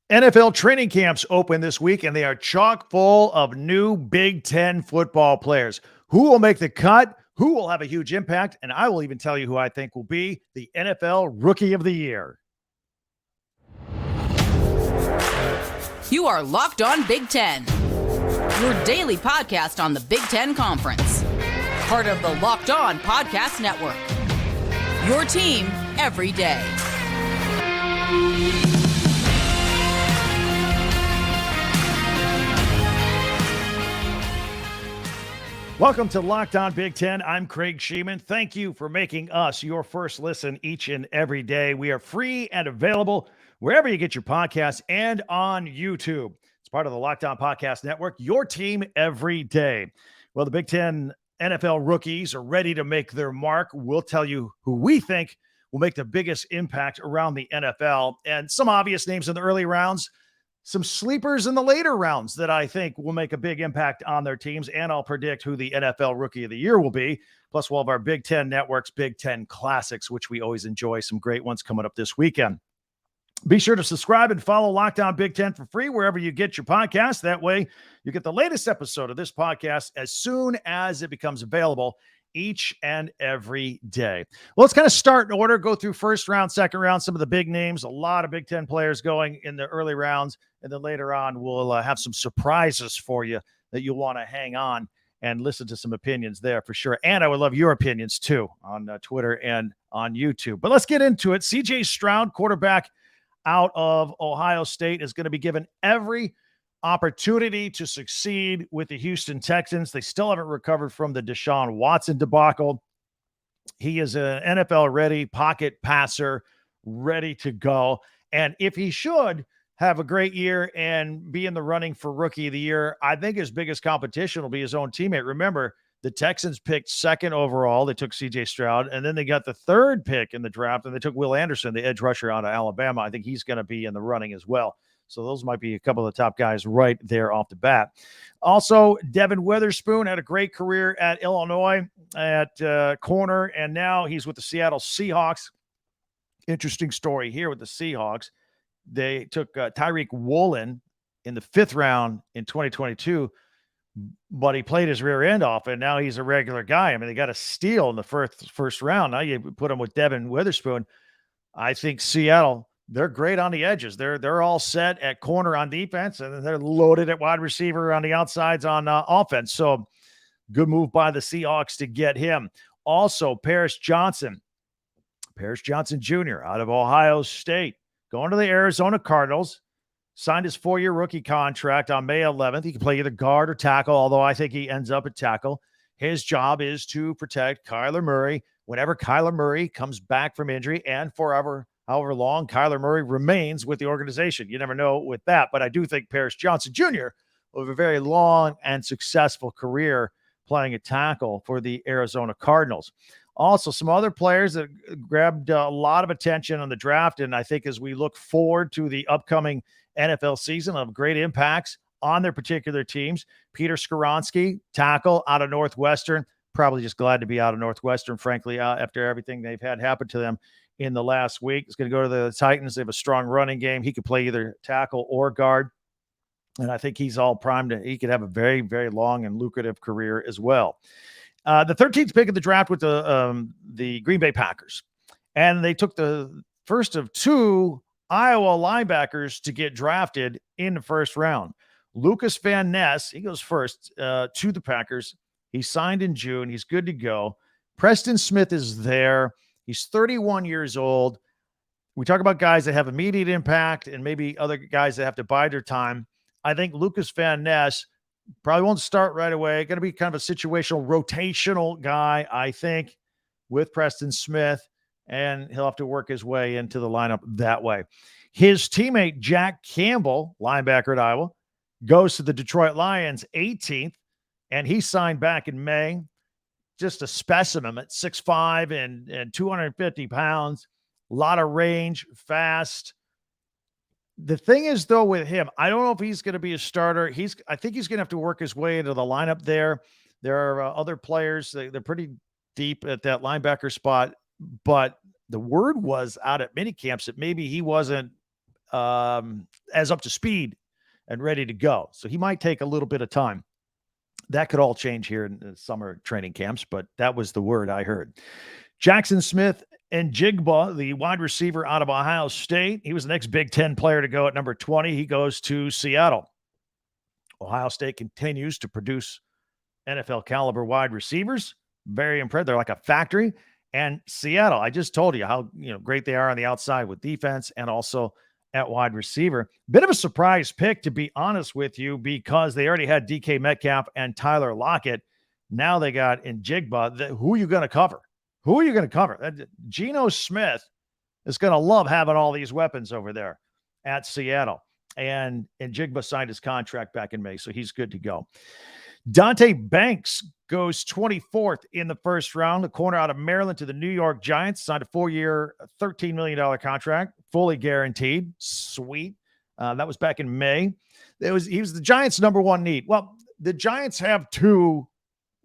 NFL training camps open this week, and they are chock full of new Big Ten football players. Who will make the cut? Who will have a huge impact? And I will even tell you who I think will be the NFL Rookie of the Year. You are Locked On Big Ten, your daily podcast on the Big Ten Conference. Part of the Locked On Podcast Network, your team every day. Welcome to Locked On Big Ten. I'm Craig Sheeman. Thank you for making us your first listen each and every day. We are free and available wherever you get your podcasts and on YouTube. It's part of the Locked On Podcast Network, your team every day. Well, the Big Ten NFL rookies are ready to make their mark. We'll tell you who we think will make the biggest impact around the NFL, and some obvious names in the early rounds, some sleepers in the later rounds that I think will make a big impact on their teams, and I'll predict who the NFL Rookie of the Year will be. Plus, we'll have our Big Ten Network's Big Ten Classics, which we always enjoy. Some great ones coming up this weekend. Be sure to subscribe and follow Locked On Big Ten for free wherever you get your podcast. That way, you get the latest episode of this podcast as soon as it becomes available each and every day. Well, let's kind of start in order, go through first round, second round, some of the big names, a lot of Big Ten players going in the early rounds. And then later on, we'll have some surprises for you that you'll want to hang on and listen to some opinions there for sure. And I would love your opinions too on Twitter and on YouTube. But let's get into it. CJ Stroud, quarterback out of Ohio State, is going to be given every opportunity to succeed with the Houston Texans. They still haven't recovered from the Deshaun Watson debacle. He is an NFL-ready pocket passer, ready to go. And if he should have a great year and be in the running for Rookie of the Year, I think his biggest competition will be his own teammate. Remember, the Texans picked second overall. They took CJ Stroud, and then they got the third pick in the draft, and they took Will Anderson, the edge rusher out of Alabama. I think he's going to be in the running as well. So those might be a couple of the top guys right there off the bat. Also, Devin Witherspoon had a great career at Illinois at corner, and now he's with the Seattle Seahawks. Interesting story here with the Seahawks. They took Tyreek Woolen in the 5th round in 2022, but he played his rear end off, and now he's a regular guy. I mean, they got a steal in the first round. Now you put him with Devin Witherspoon. I think Seattle, they're great on the edges. They're all set at corner on defense, and they're loaded at wide receiver on the outsides on offense. So good move by the Seahawks to get him. Also, Paris Johnson Jr. out of Ohio State, going to the Arizona Cardinals, signed his 4-year rookie contract on May 11th. He can play either guard or tackle, although I think he ends up at tackle. His job is to protect Kyler Murray whenever Kyler Murray comes back from injury, and however long Kyler Murray remains with the organization. You never know with that, but I do think Paris Johnson Jr. will have a very long and successful career playing a tackle for the Arizona Cardinals. Also, some other players that grabbed a lot of attention on the draft, and I think as we look forward to the upcoming NFL season, of great impacts on their particular teams. Peter Skoronski, tackle out of Northwestern, probably just glad to be out of Northwestern, frankly, after everything they've had happen to them in the last week. He's going to go to the Titans. They have a strong running game. He could play either tackle or guard. And I think he's all primed. He could have a very, very long and lucrative career as well. The 13th pick of the draft with the Green Bay Packers. And they took the first of 2 Iowa linebackers to get drafted in the first round. Lucas Van Ness, he goes first to the Packers. He signed in June. He's good to go. Preston Smith is there. He's 31 years old. We talk about guys that have immediate impact and maybe other guys that have to bide their time. I think Lucas Van Ness probably won't start right away. Going to be kind of a situational, rotational guy, I think, with Preston Smith, and he'll have to work his way into the lineup that way. His teammate, Jack Campbell, linebacker at Iowa, goes to the Detroit Lions 18th, and he signed back in May. Just a specimen at 6'5" and 250 pounds, a lot of range, fast. The thing is, though, with him, I don't know if he's going to be a starter. I think he's going to have to work his way into the lineup there. There are other players. They're pretty deep at that linebacker spot, but the word was out at minicamps that maybe he wasn't as up to speed and ready to go. So he might take a little bit of time. That could all change here in the summer training camps, but that was the word I heard. Jackson Smith and Jigba, the wide receiver out of Ohio State. He was the next Big Ten player to go at number 20. He goes to Seattle. Ohio State continues to produce NFL caliber wide receivers. Very impressive. They're like a factory. And Seattle, I just told you how great they are on the outside with defense and also at wide receiver. Bit of a surprise pick, to be honest with you, because they already had DK Metcalf and Tyler Lockett. Now they got Njigba. Who are you going to cover? Who are you going to cover? Geno Smith is going to love having all these weapons over there at Seattle. And Njigba signed his contract back in May, so he's good to go. Dante Banks goes 24th in the first round, the corner out of Maryland, to the New York Giants, signed a 4-year, $13 million contract, fully guaranteed. Sweet. That was back in May. He was the Giants' number one need. Well, the Giants have two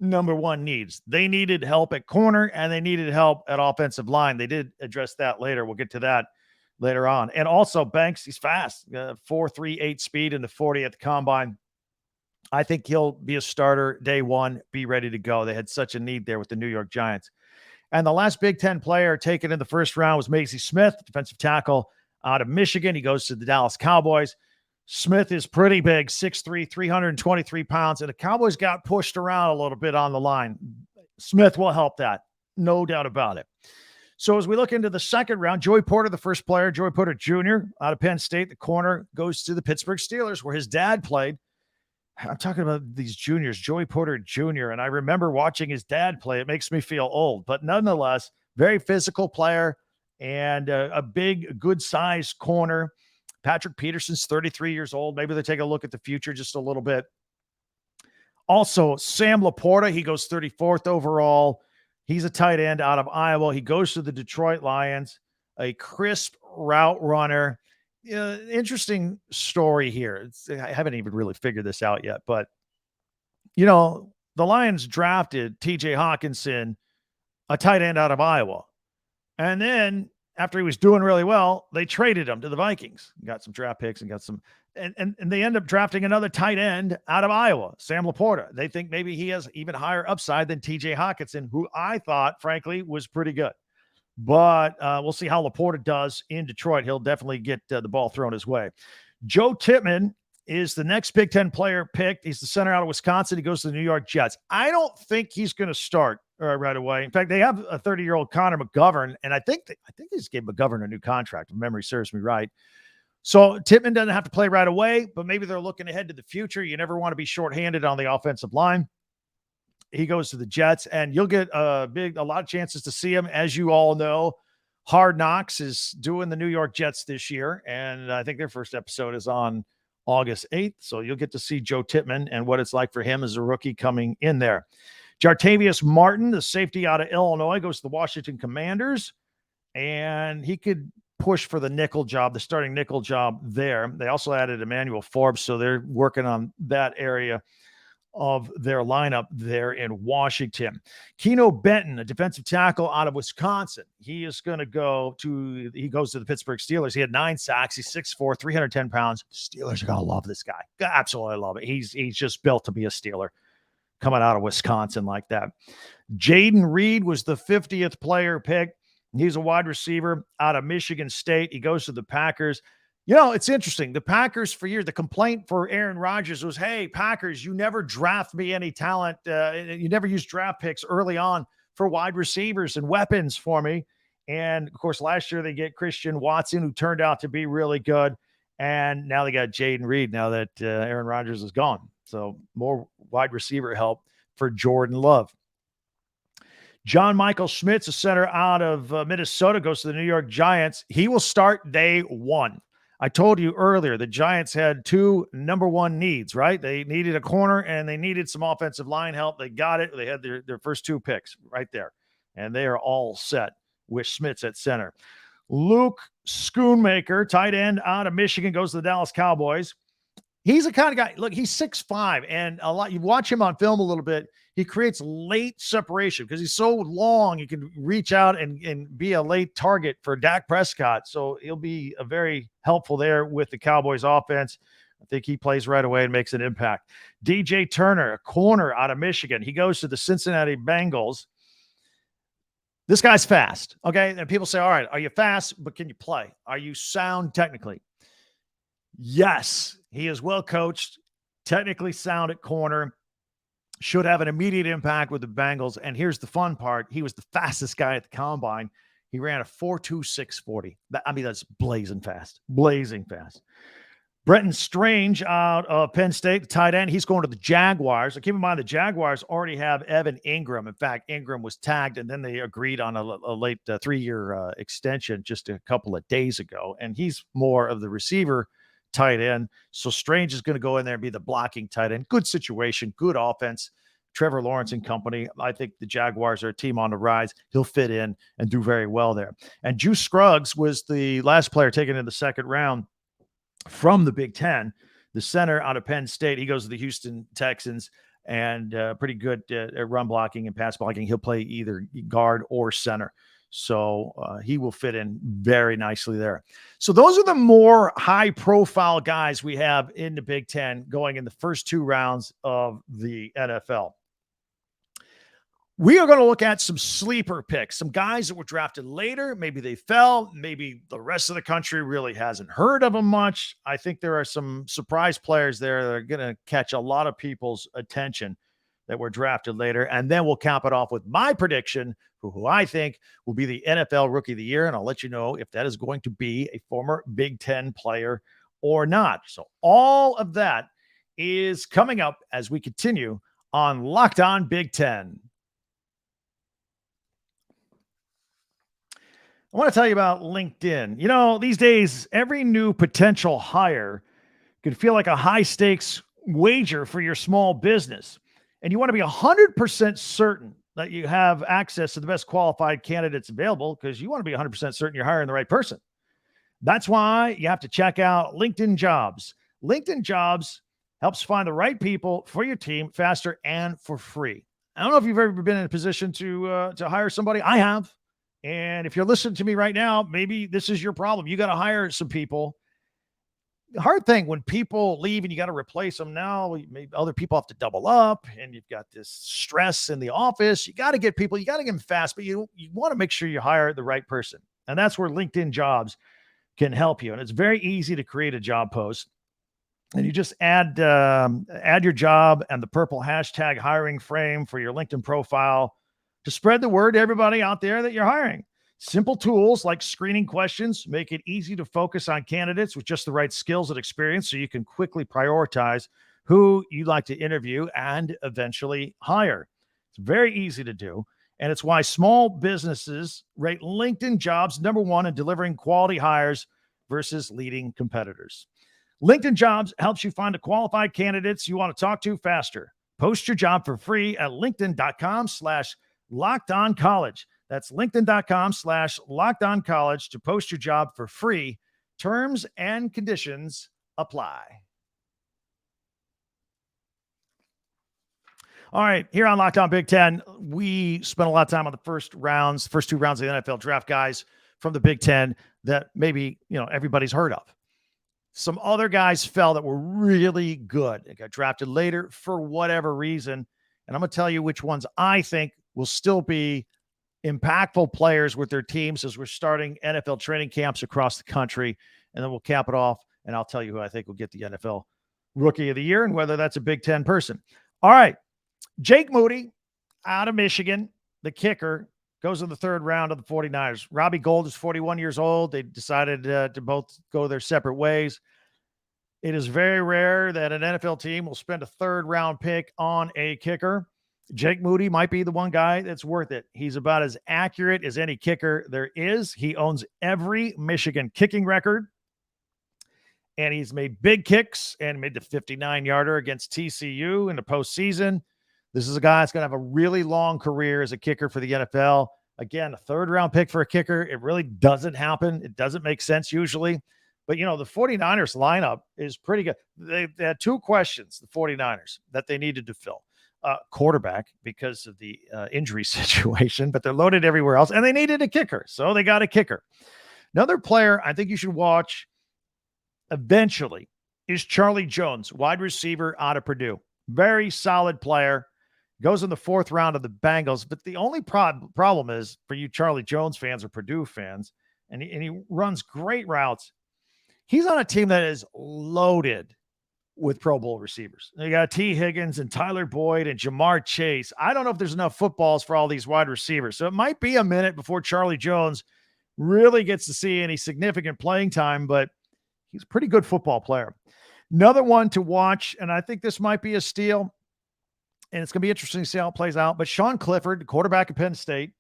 number one needs. They needed help at corner and they needed help at offensive line. They did address that later. We'll get to that later on. And also Banks, he's fast, 4.38 speed in the 40 at the combine. I think he'll be a starter day one, be ready to go. They had such a need there with the New York Giants. And the last Big Ten player taken in the first round was Macy Smith, defensive tackle out of Michigan. He goes to the Dallas Cowboys. Smith is pretty big, 6'3", 323 pounds, and the Cowboys got pushed around a little bit on the line. Smith will help that, no doubt about it. So as we look into the second round, Joey Porter, the first player, Joey Porter Jr. out of Penn State, the corner, goes to the Pittsburgh Steelers, where his dad played. I'm talking about these juniors, Joey Porter Jr., and I remember watching his dad play. It makes me feel old, but nonetheless, very physical player and a big, good-sized corner. Patrick Peterson's 33 years old. Maybe they take a look at the future just a little bit. Also, Sam Laporta, he goes 34th overall. He's a tight end out of Iowa. He goes to the Detroit Lions, a crisp route runner. Interesting story here. I haven't even really figured this out yet, but the Lions drafted TJ Hawkinson, a tight end out of Iowa. And then after he was doing really well, they traded him to the Vikings, got some draft picks and got some, and they end up drafting another tight end out of Iowa, Sam Laporta. They think maybe he has even higher upside than TJ Hawkinson, who I thought, frankly, was pretty good. But we'll see how Laporta does in Detroit. He'll definitely get the ball thrown his way. Joe Tippmann is the next Big Ten player picked. He's the center out of Wisconsin. He goes to the New York Jets. I don't think he's going to start right away. In fact, they have a 30-year-old Connor McGovern, and I think they just gave McGovern a new contract, if memory serves me right. So Tippmann doesn't have to play right away, but maybe they're looking ahead to the future. You never want to be shorthanded on the offensive line. He goes to the Jets, and you'll get a lot of chances to see him. As you all know, Hard Knocks is doing the New York Jets this year, and I think their first episode is on August 8th. So you'll get to see Joe Tippmann and what it's like for him as a rookie coming in there. Jartavius Martin, the safety out of Illinois, goes to the Washington Commanders, and he could push for the nickel job, the starting nickel job there. They also added Emmanuel Forbes, so they're working on that area of their lineup there in Washington. Keno Benton, a defensive tackle out of Wisconsin. He goes to the Pittsburgh Steelers. He had 9 sacks. He's 6'4", 310 pounds. Steelers are going to love this guy. Absolutely love it. He's just built to be a Steeler coming out of Wisconsin like that. Jaden Reed was the 50th player picked. He's a wide receiver out of Michigan State. He goes to the Packers. It's interesting. The Packers for years, the complaint for Aaron Rodgers was, hey, Packers, you never draft me any talent. You never use draft picks early on for wide receivers and weapons for me. And, of course, last year they get Christian Watson, who turned out to be really good. And now they got Jaden Reed now that Aaron Rodgers is gone. So more wide receiver help for Jordan Love. John Michael Schmitz, a center out of Minnesota, goes to the New York Giants. He will start day one. I told you earlier, the Giants had 2 number one needs, right? They needed a corner and they needed some offensive line help. They got it. They had their first 2 picks right there. And they are all set with Schmitz at center. Luke Schoonmaker, tight end out of Michigan, goes to the Dallas Cowboys. He's the kind of guy, look, he's 6'5", and you watch him on film a little bit, he creates late separation because he's so long, he can reach out and be a late target for Dak Prescott. So he'll be a very helpful there with the Cowboys offense. I think he plays right away and makes an impact. DJ Turner, a corner out of Michigan. He goes to the Cincinnati Bengals. This guy's fast, okay? And people say, all right, are you fast, but can you play? Are you sound technically? Yes, he is well coached, technically sound at corner, should have an immediate impact with the Bengals. And here's the fun part. He was the fastest guy at the combine. He ran a 4.26 40. That's blazing fast. Brenton Strange out of Penn State, the tight end. He's going to the Jaguars. So keep in mind, the Jaguars already have Evan Ingram. In fact, Ingram was tagged, and then they agreed on a late 3-year extension just a couple of days ago. And he's more of the receiver tight end. So Strange is going to go in there and be the blocking tight end. Good situation, good offense. Trevor Lawrence and company. I think the Jaguars are a team on the rise. He'll fit in and do very well there. And Juice Scruggs was the last player taken in the second round from the Big Ten, the center out of Penn State. He goes to the Houston Texans, and pretty good at run blocking and pass blocking. He'll play either guard or center. So he will fit in very nicely there. So those are the more high-profile guys we have in the Big Ten going in the first 2 rounds of the NFL. We are going to look at some sleeper picks, some guys that were drafted later. Maybe they fell. Maybe the rest of the country really hasn't heard of them much. I think there are some surprise players there that are going to catch a lot of people's attention that were drafted later. And then we'll cap it off with my prediction for who I think will be the NFL Rookie of the Year. And I'll let you know if that is going to be a former Big Ten player or not. So all of that is coming up as we continue on Locked On Big Ten. I want to tell you about LinkedIn. You know, these days, every new potential hire can feel like a high-stakes wager for your small business. And you want to be 100% certain that you have access to the best qualified candidates available because you want to be 100% certain you're hiring the right person. That's why you have to check out LinkedIn Jobs. LinkedIn Jobs helps find the right people for your team faster and for free. I don't know if you've ever been in a position to hire somebody. I have. And if you're listening to me right now, maybe this is your problem. You got to hire some people. The hard thing when people leave and you got to replace them now, maybe other people have to double up and you've got this stress in the office. You got to get people, you got to get them fast, but you want to make sure you hire the right person. And that's where LinkedIn Jobs can help you. And it's very easy to create a job post. And you just add your job and the purple hashtag hiring frame for your LinkedIn profile to spread the word to everybody out there that you're hiring. Simple tools like screening questions make it easy to focus on candidates with just the right skills and experience so you can quickly prioritize who you'd like to interview and eventually hire. It's very easy to do, and it's why small businesses rate LinkedIn Jobs #1 in delivering quality hires versus leading competitors. LinkedIn Jobs helps you find the qualified candidates you want to talk to faster. Post your job for free at linkedin.com/LockedOnCollege. That's linkedin.com/LockedOnCollege to post your job for free. Terms and conditions apply. All right, here on Locked On Big Ten, we spent a lot of time on the first 2 rounds of the NFL draft, guys from the Big Ten that maybe, everybody's heard of. Some other guys fell that were really good. They got drafted later for whatever reason. And I'm going to tell you which ones I think will still be impactful players with their teams as we're starting NFL training camps across the country. And then we'll cap it off, and I'll tell you who I think will get the NFL Rookie of the Year and whether that's a Big Ten person. All right. Jake Moody out of Michigan, the kicker, goes in the 3rd round of the 49ers. Robbie Gould is 41 years old. They decided to both go their separate ways. It is very rare that an NFL team will spend a 3rd round pick on a kicker. Jake Moody might be the one guy that's worth it. He's about as accurate as any kicker there is. He owns every Michigan kicking record, and he's made big kicks and made the 59-yarder against TCU in the postseason. This is a guy that's going to have a really long career as a kicker for the NFL. Again, a 3rd round pick for a kicker. It really doesn't happen. It doesn't make sense usually, But, the 49ers lineup is pretty good. They had two questions, the 49ers, that they needed to fill. Quarterback, because of the injury situation, but they're loaded everywhere else, and they needed a kicker, so they got a kicker. Another player I think you should watch eventually is Charlie Jones, wide receiver out of Purdue. Very solid player. Goes in the 4th round of the Bengals, but the only problem is for you Charlie Jones fans or Purdue fans, and he runs great routes. He's on a team that is loaded with Pro Bowl receivers. They got T. Higgins and Tyler Boyd and Jamar Chase. I don't know if there's enough footballs for all these wide receivers. So it might be a minute before Charlie Jones really gets to see any significant playing time, but he's a pretty good football player. Another one to watch, and I think this might be a steal, and it's going to be interesting to see how it plays out, but Sean Clifford, quarterback at Penn State,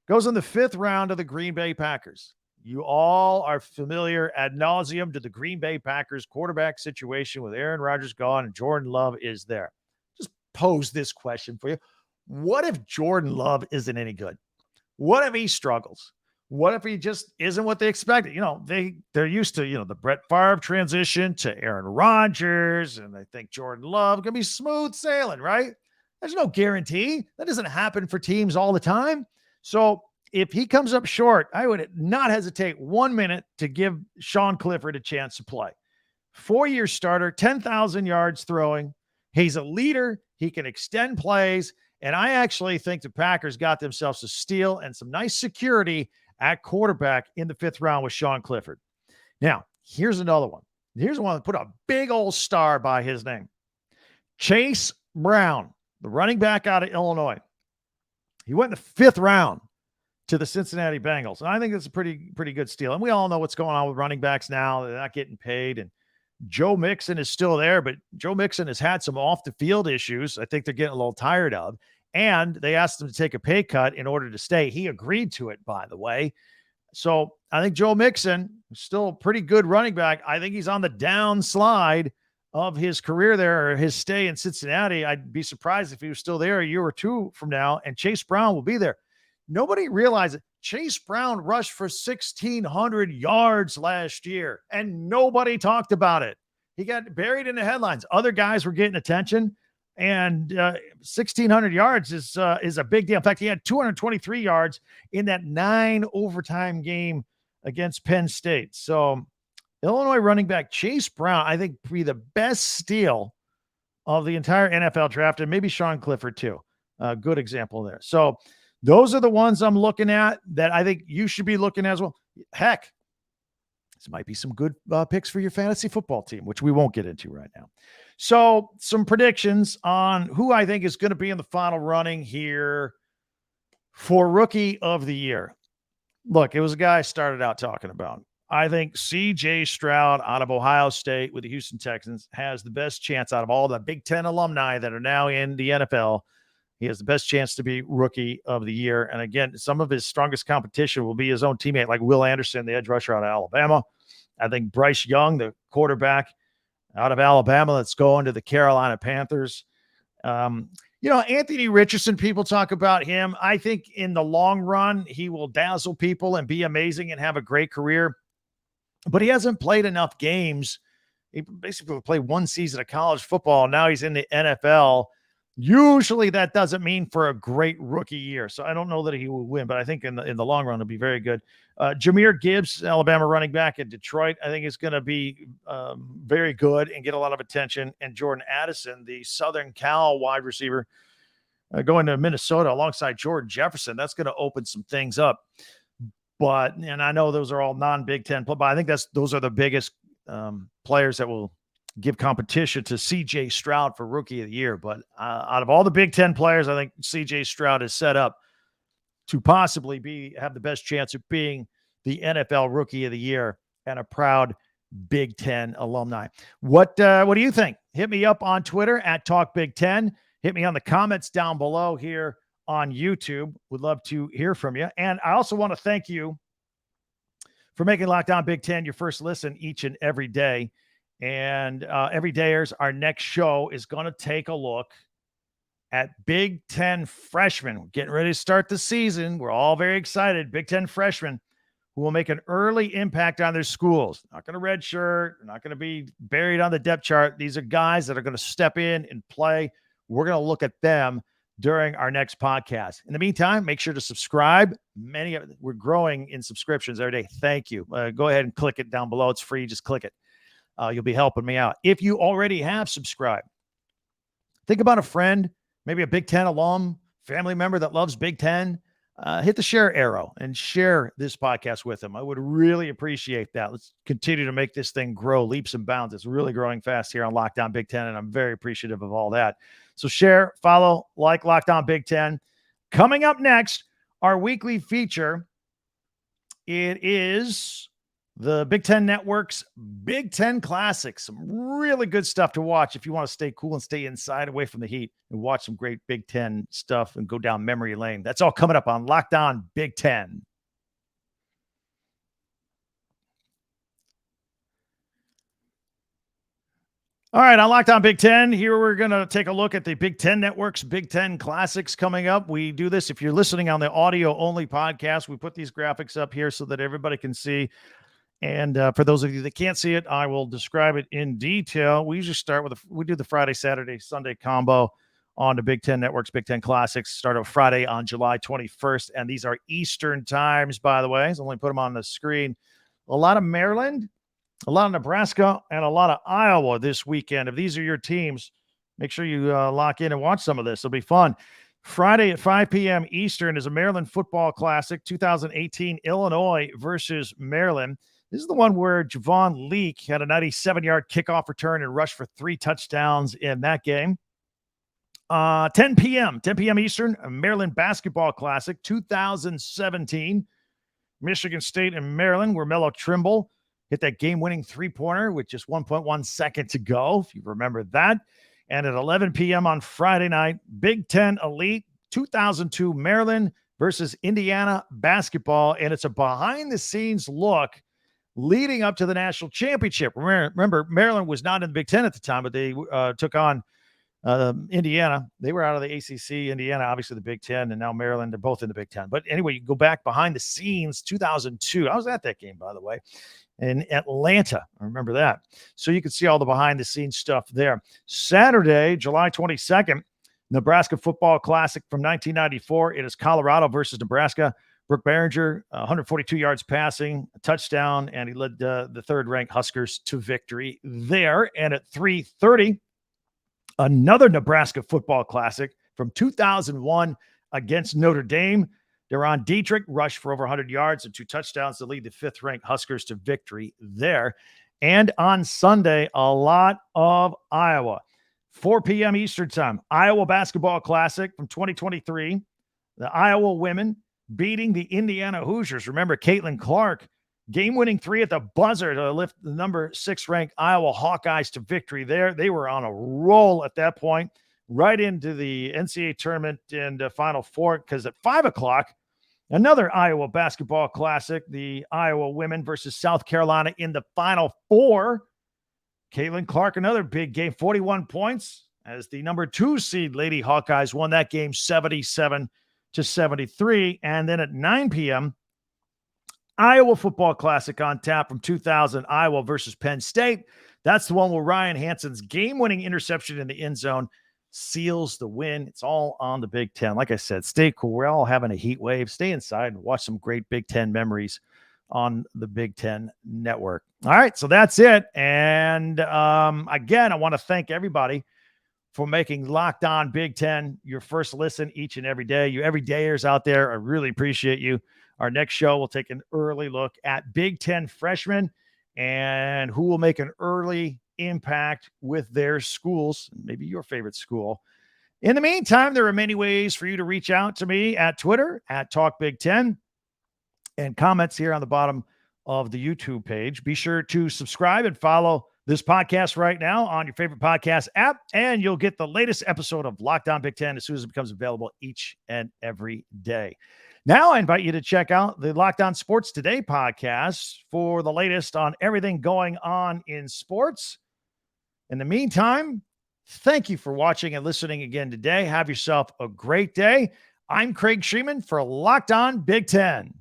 goes in the 5th round of the Green Bay Packers. You all are familiar ad nauseum to the Green Bay Packers quarterback situation with Aaron Rodgers gone and Jordan Love is there. Just pose this question for you. What if Jordan Love isn't any good? What if he struggles? What if he just isn't what they expected? They're used to, the Brett Favre transition to Aaron Rodgers, and they think Jordan Love can be smooth sailing, right? There's no guarantee. That doesn't happen for teams all the time. So if he comes up short, I would not hesitate 1 minute to give Sean Clifford a chance to play. 4-year starter, 10,000 yards throwing. He's a leader. He can extend plays. And I actually think the Packers got themselves a steal and some nice security at quarterback in the 5th round with Sean Clifford. Now, here's another one. Here's one that put a big old star by his name. Chase Brown, the running back out of Illinois. He went in the 5th round to the Cincinnati Bengals. And I think that's a pretty good steal. And we all know what's going on with running backs now. They're not getting paid. And Joe Mixon is still there, but Joe Mixon has had some off the field issues I think they're getting a little tired of. And they asked him to take a pay cut in order to stay. He agreed to it, by the way. So I think Joe Mixon is still a pretty good running back. I think he's on the downslide of his career there, or his stay in Cincinnati. I'd be surprised if he was still there a year or two from now, and Chase Brown will be there. Nobody realized it. Chase Brown rushed for 1,600 yards last year, and nobody talked about it. He got buried in the headlines. Other guys were getting attention, and 1,600 yards is a big deal. In fact, he had 223 yards in that 9 overtime game against Penn State. So Illinois running back Chase Brown, I think, be the best steal of the entire NFL draft, and maybe Sean Clifford too. Good example there. So those are the ones I'm looking at that I think you should be looking at as well. Heck, this might be some good picks for your fantasy football team, which we won't get into right now. So some predictions on who I think is going to be in the final running here for Rookie of the Year. Look, it was a guy I started out talking about. I think C.J. Stroud out of Ohio State with the Houston Texans has the best chance out of all the Big Ten alumni that are now in the NFL. He has the best chance to be Rookie of the Year. And again, some of his strongest competition will be his own teammate, like Will Anderson, the edge rusher out of Alabama. I think Bryce Young, the quarterback out of Alabama, that's going to the Carolina Panthers. Anthony Richardson, people talk about him. I think in the long run, he will dazzle people and be amazing and have a great career. But he hasn't played enough games. He basically played one season of college football. Now he's in the NFL. Usually that doesn't mean for a great rookie year. So I don't know that he will win, but I think in the long run, it'll be very good. Jahmyr Gibbs, Alabama running back in Detroit, I think is going to be very good and get a lot of attention. And Jordan Addison, the Southern Cal wide receiver, going to Minnesota alongside Jordan Jefferson, that's going to open some things up. And I know those are all non-Big Ten, but I think those are the biggest players that will give competition to C.J. Stroud for Rookie of the Year. But out of all the Big Ten players, I think C.J. Stroud is set up to possibly have the best chance of being the NFL Rookie of the Year and a proud Big Ten alumni. What do you think? Hit me up on Twitter at Talk Big Ten. Hit me on the comments down below here on YouTube. Would love to hear from you. And I also want to thank you for making Locked On Big Ten your first listen each and every day. And every dayers, our next show is going to take a look at Big Ten freshmen. We're getting ready to start the season. We're all very excited. Big Ten freshmen. who will make an early impact on their schools. Not going to redshirt, not going to be buried on the depth chart. These are guys that are going to step in and play. We're going to look at them during our next podcast. In the meantime, make sure to subscribe. We're growing in subscriptions every day. Thank you. Go ahead and click it down below. It's free. Just click it. You'll be helping me out. If you already have subscribed, think about a friend, maybe a Big Ten alum, family member that loves Big Ten. Hit the share arrow and share this podcast with them. I would really appreciate that. Let's continue to make this thing grow leaps and bounds. It's really growing fast here on Locked On Big Ten, and I'm very appreciative of all that. So share, follow, like Locked On Big Ten. Coming up next, our weekly feature. It is the Big Ten Network's Big Ten Classics. Some really good stuff to watch if you want to stay cool and stay inside away from the heat and watch some great Big Ten stuff and go down memory lane. That's all coming up on Locked On Big Ten. All right, on Locked On Big Ten, here we're going to take a look at the Big Ten Network's Big Ten Classics coming up. We do this, if you're listening on the audio-only podcast, we put these graphics up here so that everybody can see. And for those of you that can't see it, I will describe it in detail. We usually start with, we do the Friday, Saturday, Sunday combo on the Big Ten Network's Big Ten Classics. Start on Friday on July 21st. And these are Eastern times, by the way. So only put them on the screen. A lot of Maryland, a lot of Nebraska, and a lot of Iowa this weekend. If these are your teams, make sure you lock in and watch some of this. It'll be fun. Friday at 5 p.m. Eastern is a Maryland football classic, 2018 Illinois versus Maryland. This is the one where Javon Leak had a 97-yard kickoff return and rushed for 3 touchdowns in that game. 10 p.m. Eastern, a Maryland basketball classic, 2017. Michigan State and Maryland, where Melo Trimble hit that game-winning three-pointer with just 1.1 second to go, if you remember that. And at 11 p.m. on Friday night, Big Ten Elite 2002 Maryland versus Indiana basketball. And it's a behind-the-scenes look leading up to the national championship. Remember, Maryland was not in the Big Ten at the time, but they took on Indiana. They were out of the ACC, Indiana, obviously the Big Ten, and now Maryland. They're both in the Big Ten. But anyway, you go back behind the scenes, 2002. I was at that game, by the way, in Atlanta. I remember that. So you can see all the behind-the-scenes stuff there. Saturday, July 22nd, Nebraska Football Classic from 1994. It is Colorado versus Nebraska. Brooke Behringer, 142 yards passing, a touchdown, and he led the third-ranked Huskers to victory there. And at 3:30, another Nebraska Football Classic from 2001 against Notre Dame. Deron Dietrich rushed for over 100 yards and 2 touchdowns to lead the 5th-ranked Huskers to victory there. And on Sunday, a lot of Iowa. 4 p.m. Eastern Time, Iowa Basketball Classic from 2023. The Iowa women beating the Indiana Hoosiers. Remember, Caitlin Clark, game-winning 3 at the buzzer to lift the number 6-ranked Iowa Hawkeyes to victory there. They were on a roll at that point, right into the NCAA tournament and Final Four, because at 5 o'clock, another Iowa Basketball Classic, the Iowa women versus South Carolina in the Final Four. Caitlin Clark, another big game, 41 points, as the number 2 seed Lady Hawkeyes won that game 77-73. And then at 9 p.m., Iowa Football Classic on tap from 2000, Iowa versus Penn State. That's the one where Ryan Hansen's game-winning interception in the end zone seals the win. It's all on the Big Ten. Like I said, stay cool. We're all having a heat wave. Stay inside and watch some great Big Ten memories on the Big Ten Network. All right, so that's it. And again, I want to thank everybody for making Locked On Big Ten your first listen each and every day. You everydayers out there, I really appreciate you. Our next show, we'll take an early look at Big Ten freshmen and who will make an early impact with their schools, maybe your favorite school. In the meantime, there are many ways for you to reach out to me at Twitter, at Talk Big Ten, and comments here on the bottom of the YouTube page. Be sure to subscribe and follow this podcast right now on your favorite podcast app, and you'll get the latest episode of Locked On Big Ten as soon as it becomes available each and every day. Now I invite you to check out the Locked On Sports Today podcast for the latest on everything going on in sports. In the meantime, thank you for watching and listening again today. Have yourself a great day. I'm Craig Sheeman for Locked On Big Ten.